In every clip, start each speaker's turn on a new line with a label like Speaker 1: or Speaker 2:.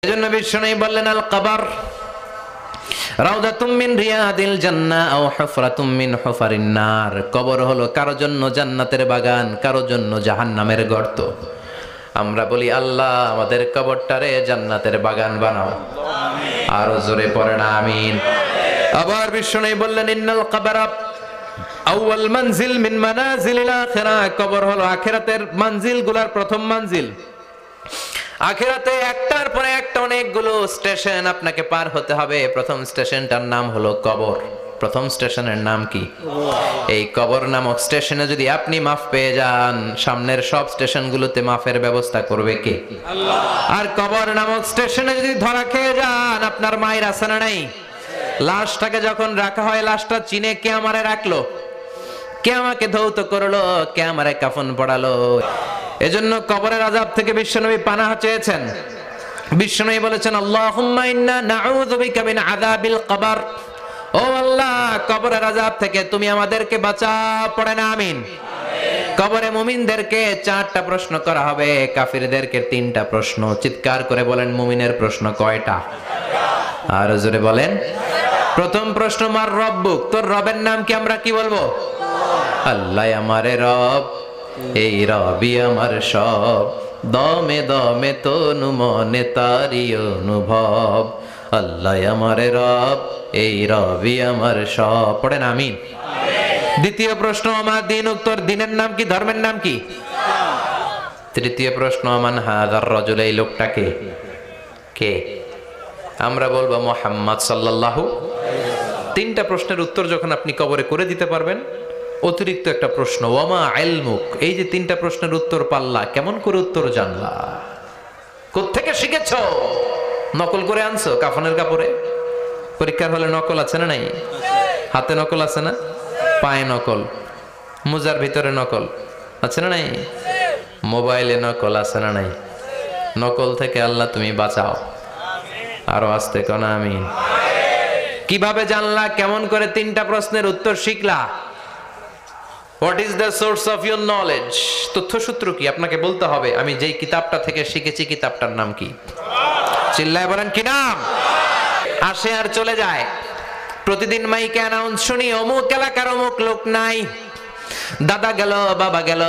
Speaker 1: এজন্য বিষ্ণু বললেন আল কবর রাউদাতুম মিন রিয়াদিল জান্নাহ আও হুফরাতুম মিন হুফারিন নার। কবর হলো কারো জন্য জান্নাতের বাগান, কারো জন্য জাহান্নামের গর্ত। আমরা বলি আল্লাহ আমাদের কবরটারে জান্নাতের বাগান বানাও, আমিন। আরো জোরে পড়েন আমিন। আবার বিষ্ণু বললেন ইন্নাল কবর আউয়াল মানজিল মিন মানাজিলিল আখিরাহ। কবর হলো আখিরাতের মঞ্জিলগুলোর প্রথম মঞ্জিল। আখিরাতে একটার পরে একটা অনেকগুলো স্টেশন আপনাকে পার হতে হবে। প্রথম স্টেশনটার নাম হলো কবর। প্রথম স্টেশনের নাম কি? এই কবর নামক স্টেশনে যদি আপনি মাফ পেয়ে যান, সামনের সব স্টেশনগুলোতে মাফের ব্যবস্থা করবে কে? আল্লাহ। আর কবর নামক স্টেশনে যদি ধরা খেয়ে যান, আপনার মায়ের আছে না নাই? লাশটাকে যখন রাখা হয়, লাশটা চিনে কে আমারে রাখলো, কে আমাকে ধৌত করলো, কে আমারে কাফন পড়ালো। এজন্য কবরের আযাব থেকে বিশ্বনবী পানাহ চেয়েছেন। বিশ্বনবী বলেছেন আল্লাহুম্মা ইন্না নাউযু বিকা মিন আযাবিল কবর। ও আল্লাহ, কবরের আযাব থেকে তুমি আমাদেরকে বাঁচাও। পড়েন আমিন। কবরে মুমিনদেরকে 4টা প্রশ্ন করা হবে, কাফিরদেরকে 3টা প্রশ্ন। চিৎকার করে বলেন মুমিনের প্রশ্ন কয়টা? আর জোরে বলেন। প্রথম প্রশ্ন মার রব্বুক, তোর রবের নাম কি? আমরা কি বলবো? আল্লাহ আমারে রব, এই রবি আমার সব, দমে দমে তনু মনে তারি অনুভব। আল্লাহ আমারে রব, এই রবি আমার সব। পড়েন আমিন। দ্বিতীয় প্রশ্ন আমার দিন, উত্তর দিনের নাম কি, ধর্মের নাম কি? তৃতীয় প্রশ্ন আমান হাযার রাজুল, এই লোকটাকে কে? আমরা বলবো মুহাম্মদ সাল্লাল্লাহু। 3টা প্রশ্নের উত্তর যখন আপনি কবরে করে দিতে পারবেন, অতিরিক্ত একটা প্রশ্ন ওয়ামা ইলমুক, এই যে 3টা প্রশ্নের উত্তর পাল্লা, কেমন করে উত্তর জানলা? কোত্থেকে শিখেছো? নকল করে আনছো কাফনের কাপড়ে? পরীক্ষার হলে নকল আছে না নাই? হাতে নকল আছে না? পায়ে নকল, মোজার ভিতরে নকল আছে না নাই? মোবাইলে নকল আছে না নাই? নকল থেকে আল্লাহ তুমি বাঁচাও। আরো আস্তে কোন আমিন। কিভাবে জানলা? কেমন করে 3টা প্রশ্নের উত্তর শিখলা? What is the source of your knowledge? তথ্যসূত্র কি? আপনাকে বলতে হবে আমি যেই কিতাবটা থেকে শিখেছি কিতাবটার নাম কি? চিল্লায় বলেন কি নাম? আসে আর চলে যায়। প্রতিদিন মাইকে অ্যানাউন্স শুনি অমুক এলাকার অমুক লোক নাই, দাদা গেল, বাবা গেল,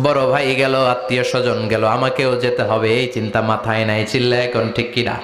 Speaker 1: বড় ভাই গেল, আত্মীয় স্বজন গেল, আমাকেও যেতে হবে, এই চিন্তা মাথায় নাই। চিল্লায় এখন ঠিক কিনা?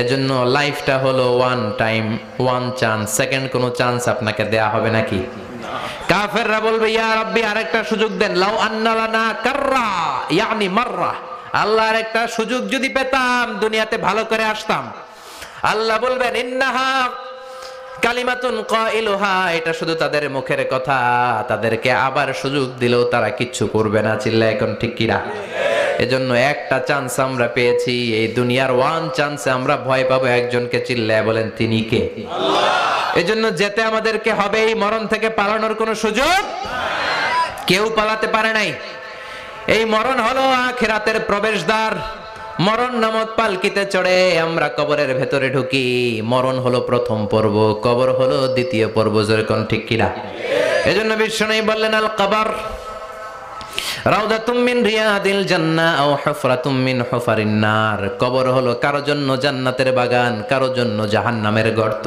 Speaker 1: এজন্য লাইফটা হলো one time, one chance, second কোনো চান্স আপনাকে দেয়া হবে নাকি? কাফেররা বলবে ইয়া রাব্বি আরেকটা সুযোগ দেন, লাউ আন্না লানা কাররা ইয়ানি মাররা, আল্লাহ আরেকটা সুযোগ যদি পেতাম দুনিয়াতে ভালো করে আসতাম। আল্লাহ বলবেন ইন্নাহা কালিমাতুন কাইলুহা, এটা শুধু তাদের মুখের কথা, তাদেরকে আবার সুযোগ দিলেও তারা কিচ্ছু করবে না। চিল্লায় এখন ঠিক কিনা? এজন্য একটা চান্স আমরা পেয়েছি, এই দুনিয়ার ওয়ান চান্সে আমরা ভয় পাবো একজনকে। চিল্লায় বলেন তিনি কে? আল্লাহ। এজন্য যেতে আমাদেরকে হবে, এই মরণ থেকে পালানোর কোনো সুযোগ কেউ পালাতে পারে নাই। এই মরণ হলো আখিরাতের প্রবেশদ্বার। মরণ নামক পালকিতে চড়ে আমরা কবরের ভেতরে ঢুকি। মরণ হলো প্রথম পর্ব, কবর হলো দ্বিতীয় পর্ব। জোরে কোন ঠিক কিনা? এজন্য বিষ্ণু বললেন আল কবর রাউদাতুম মিন রিয়াদিল জান্নাহ আও হুফরাতুম মিন হুফারিন নার। কবর হলো কারো জন্য জান্নাতের বাগান, কারো জন্য জাহান্নামের গর্ত।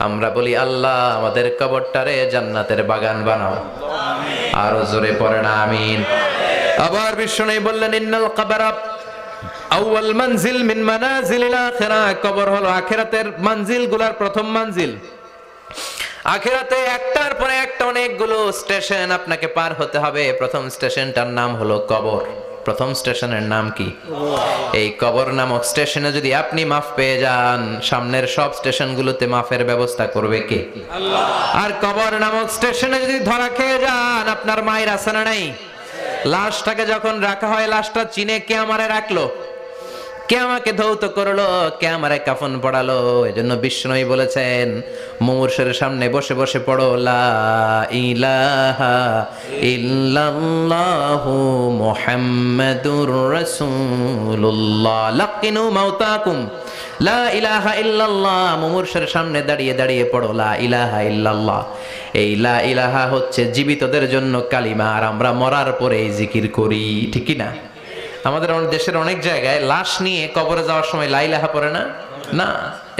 Speaker 1: আমরা বলি আল্লাহ আমাদের কবরটারে জান্নাতের বাগান বানাও, আমিন। আরো জোরে পড়েন আমিন। আবার বিষ্ণু বললেন ইন্নাল কবর আউয়াল মানজিল মিন মানাজিলিল আখিরাহ। কবর হলো আখিরাতের মঞ্জিলগুলোর প্রথম মঞ্জিল। আখিরাতে একটার পরে একটা অনেকগুলো স্টেশন আপনাকে পার হতে হবে। প্রথম স্টেশনটার নাম হলো কবর। প্রথম স্টেশনের নাম কি? এই কবর নামক স্টেশনে যদি আপনি মাফ পেয়ে যান, সামনের সব স্টেশনগুলোতে মাফের ব্যবস্থা করবে কে? আল্লাহ। আর কবর নামক স্টেশনে যদি ধরা খেয়ে যান, আপনার মায়ের আছে না নাই? লাশটাকে যখন রাখা হয়, লাশটা চিনে কে আমারে রাখলো, কে আমাকে ধৌত করলো, কে আমারে কাফন পড়ালো। এজন্য বিষ্ণুই বলেছেন মুমূর্ষের সামনে বসে বসে পড়ো লা ইলাহা ইল্লাল্লাহু মুহাম্মাদুর রাসূলুল্লাহ লাকিনু মাউতাকুম লা ইলাহা ইল্লাল্লাহ। মুমূর্ষের সামনে দাঁড়িয়ে দাঁড়িয়ে পড়ো লা ইলাহা ইল্লাল্লাহ। এই লা ইলাহা হচ্ছে জীবিতদের জন্য কালিমা, আর আমরা মরার পরে এই জিকির করি, ঠিক কি না? আমাদের দেশের অনেক জায়গায় লাশ নিয়ে কবরে যাওয়ার সময় লা ইলাহা পড়ে না। না,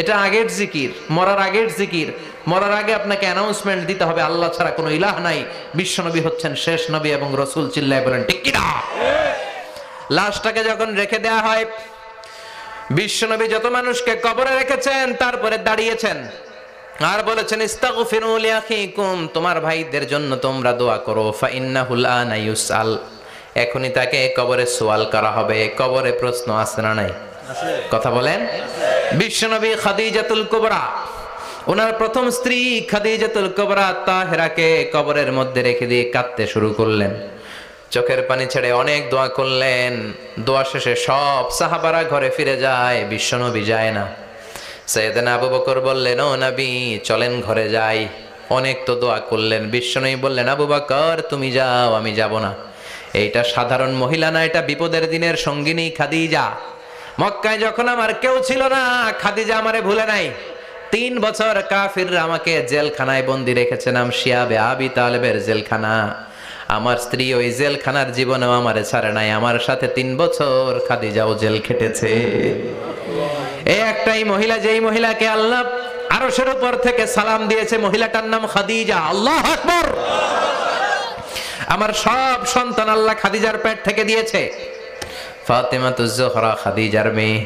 Speaker 1: এটা আগের জিকির, মরার আগের জিকির। মরার আগে আপনাকে অ্যানাউন্সমেন্ট দিতে হবে আল্লাহ ছাড়া কোনো ইলাহ নাই, বিশ্বনবী হচ্ছেন শেষ নবী এবং রাসূল। চিল্লায় বলেন ঠিক কি না? লাশটাকে যখন রেখে দেয়া হয়, বিশ্বনবী যত মানুষকে কবরে রেখেছেন তারপরে দাঁড়িয়েছেন আর বলেছেন ইস্তাগফিরু লিআখিকুম, তোমার ভাইদের জন্য তোমরা দোয়া করো। ফাইন্নাহুল আনা ইউসআল, এখনই তাকে কবরে সওয়াল করা হবে। কবরে প্রশ্ন আছে না নাই? কথা বলেন। বিশ্বনবী খাদিজাতুল কুবরা, ওনার প্রথম স্ত্রী খাদিজাতুল কুবরা তাহেরাকে কবরের মধ্যে রেখে দিয়ে কাঁদতে শুরু করলেন, চোখের পানি ছেড়ে অনেক দোয়া করলেন। দোয়া শেষে সব সাহাবারা ঘরে ফিরে যায়, বিশ্বনবী যায় না। সাইয়েদনা আবু বকর বললেন, ও নবী চলেন ঘরে যাই। অনেক তো দোয়া করলেন। বিশ্বনবী বললেন, আবু বকর তুমি যাও, আমি যাব না। এইটা সাধারণ মহিলা না, এটা বিপদের দিনের সঙ্গিনী খাদিজা। মক্কায় যখন আমার কেউ ছিল না, খাদিজা আমারে ভুলে নাই। 3 বছর কাফিররা আমাকে জেলখানায় বন্দি রেখেছে, নাম শিয়াবে আবি তালেবের জেলখানা। আমার স্ত্রী ওই জেলখানার জীবনেও আমারে ছাড়ে নাই, আমার সাথে 3 বছর খাদিজাও জেল খেটেছে। এই একটাই মহিলা, যেই মহিলাকে আল্লাহ আরশের উপর থেকে সালাম দিয়েছে, মহিলাটার নাম খাদিজা। আল্লাহু আকবার। আমার সব সন্তান আল্লাহ খাদিজার পেট থেকে দিয়েছে। ফাতেমাতুজ জোহরা খাদিজার মেয়ে,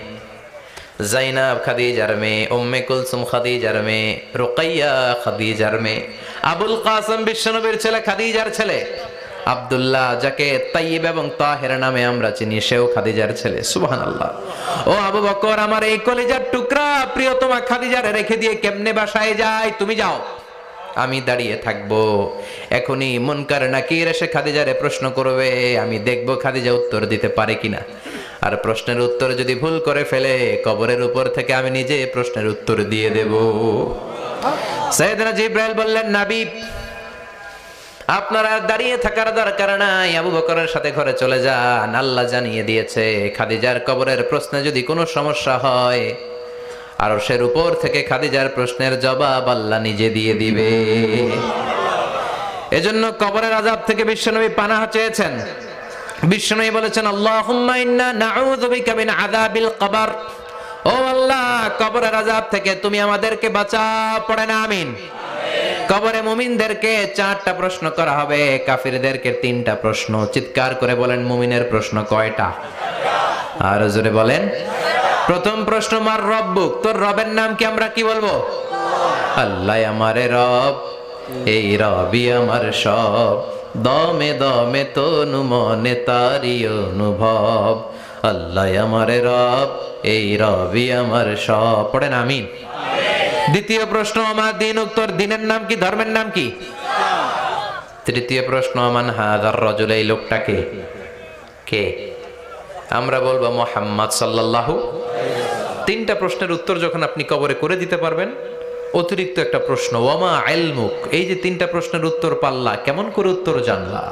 Speaker 1: জাইনাব খাদিজার মেয়ে, উম্মে কুলসুম খাদিজার মেয়ে, রুকাইয়া খাদিজার মেয়ে, আবুল কাসেম বিশ্বনবীর ছেলে খাদিজার ছেলে, আব্দুল্লাহ যাকে তাইয়্যিব এবং তাহের নামে আমরা চিনি, সেও খাদিজার ছেলে। সুবহানাল্লাহ। ও আবু বকর, আমার এই কলিজার টুকরা প্রিয়তমা খাদিজারে রেখে দিয়ে কেমনে বাসায় যায়? তুমি যাও, আমি দাঁড়িয়ে থাকবো। এখনই মুনকার নাকির এসে খাদিজারে প্রশ্ন করবে, আমি দেখবো খাদিজা উত্তর দিতে পারে কিনা। আর প্রশ্নের উত্তর যদি ভুল করে ফেলে, কবরের উপর থেকে আমি নিজে প্রশ্নের উত্তর দিয়ে দেব। সাইয়েদনা জিবরাইল বললেন, নবী আপনারা দাঁড়িয়ে থাকার দরকার নাই, আবু বকরের সাথে ঘরে চলে যান। আল্লাহ জানিয়ে দিয়েছে খাদিজার কবরের প্রশ্নে যদি কোনো সমস্যা হয়, আরশের উপর থেকে খাদিজার প্রশ্নের জবাব আল্লাহ নিজে দিয়ে দিবে। এজন্য কবরের আযাব থেকে বিশ্বনবী পানাহ চেয়েছেন। বিশ্বনবী বলেছেন, আল্লাহুম্মা ইন্না নাউযু বিকা মিন আযাবিল কবর। ও আল্লাহ, কবরের আযাব থেকে তুমি আমাদেরকে বাঁচাও। পড়েন আমিন। কবরে মুমিনদেরকে 4টা প্রশ্ন করা হবে, কাফিরদেরকে 3টা প্রশ্ন। চিৎকার করে বলেন, মুমিনের প্রশ্ন কয়টা? আর জোরে বলেন। প্রথম প্রশ্ন, মার রব্বুক, তোর রবের নাম কি? আমরা কি বলবো? আল্লাহ আমারে রব, এই রবি আমার সব, দমে দমে তনু মনে তারি অনুভব। আল্লাহ আমারে রব, এই রবি আমার সব। পড়েন আমিন। দ্বিতীয় প্রশ্ন, আমার দিন, উত্তর দিনের নাম কি? ধর্মের নাম কি? তৃতীয় প্রশ্ন, আমান হাযার রাজুল, এই লোকটাকে কে? আমরা বলবো মুহাম্মদ সাল্লাল্লাহু। 3টা প্রশ্নের উত্তর যখন আপনি কবরে করে দিতে পারবেন, অতিরিক্ত একটা প্রশ্ন, ওয়ামা ইলমুক, এই যে 3টা প্রশ্নের উত্তর পাল্লা, কেমন করে উত্তর জানলা?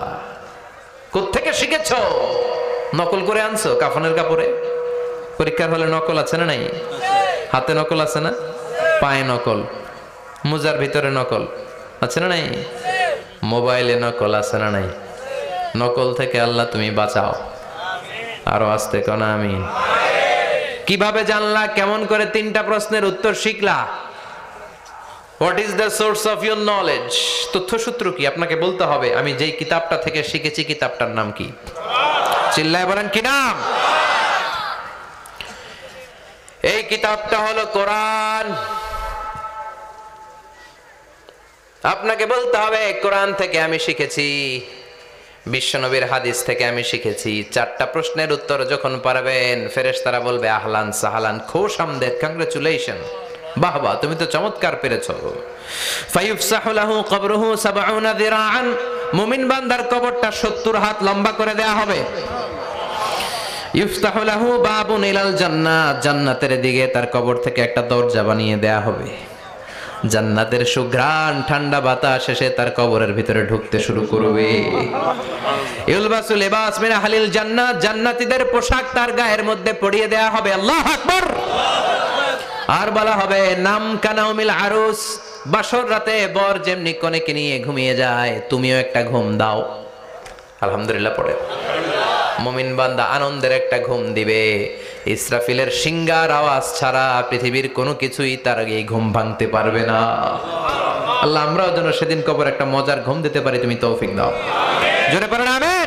Speaker 1: কোত্থেকে শিখেছো? নকল করে আনছো কাফনের কাপড়ে? পরীক্ষার হলে নকল আছে না নাই? হাতে নকল আছে না? পায়ে নকল, মোজার ভিতরে নকল আছে না নাই? মোবাইলে নকল আছে না নাই? নকল থেকে আল্লাহ তুমি বাঁচাও। আরো আস্তে কোন আমিন। কিভাবে জানলা? কেমন করে 3টা প্রশ্নের উত্তর শিখলা? What is the source of your knowledge? তথ্যসূত্র কি? আপনাকে বলতে হবে, আমি যেই কিতাবটা থেকে শিখেছি কিতাবটার নাম কি? চিল্লায় বলেন, কি নাম? এই কিতাবটা হলো কোরআন। আপনাকে বলতে হবে, কোরআন থেকে আমি শিখেছি, বিশ্বনবীর হাদিস থেকে আমি শিখেছি। 4টা প্রশ্নের উত্তর যখন পারবেন, ফেরেশতারা বলবে আহলান সাহালান, খুশ আমদেদ, কংগ্রাচুলেশন, বাহ বাহ, তুমি তো চমৎকার পেরেছো। ফায়ুফসাহু লাহু কবরুহু ৭০ যিরাআন, মুমিন বান্দার কবরটা ৭০ হাত লম্বা করে দেয়া হবে। ইফতাহু লাহু বাবুন ইলাল জান্নাহ, জান্নাতের দিকে তার কবর থেকে একটা দরজা বানিয়ে দেয়া হবে। জান্নাতের সুঘ্রাণ ঠান্ডা বাতাস এসে তার কবরের ভিতরে ঢুকতে শুরু করবে। ইউলবাসু লিবাস মিন আহলিল জান্নাত, জান্নাতীদের পোশাক তার গায়ের মধ্যে পরিয়ে দেয়া হবে। আল্লাহু আকবার। আর বলা হবে, নাম কানাউমিল আরুস, বাসর রাতে বর যেমনি কনেকে নিয়ে ঘুমিয়ে যায়, তুমিও একটা ঘুম দাও। আলহামদুলিল্লাহ পড়ে। মুমিন বান্দা আনন্দের একটা ঘুম দিবে। ইসরাফিলের সিংগার আওয়াজ ছাড়া পৃথিবীর কোনো কিছুই তার এই ঘুম ভাঙতে পারবে না। আল্লাহ আমরাও যেন সেদিন কবর একটা মজার ঘুম দিতে পারি, তুমি তৌফিক দাও। জোরে পড়ো না আমিন।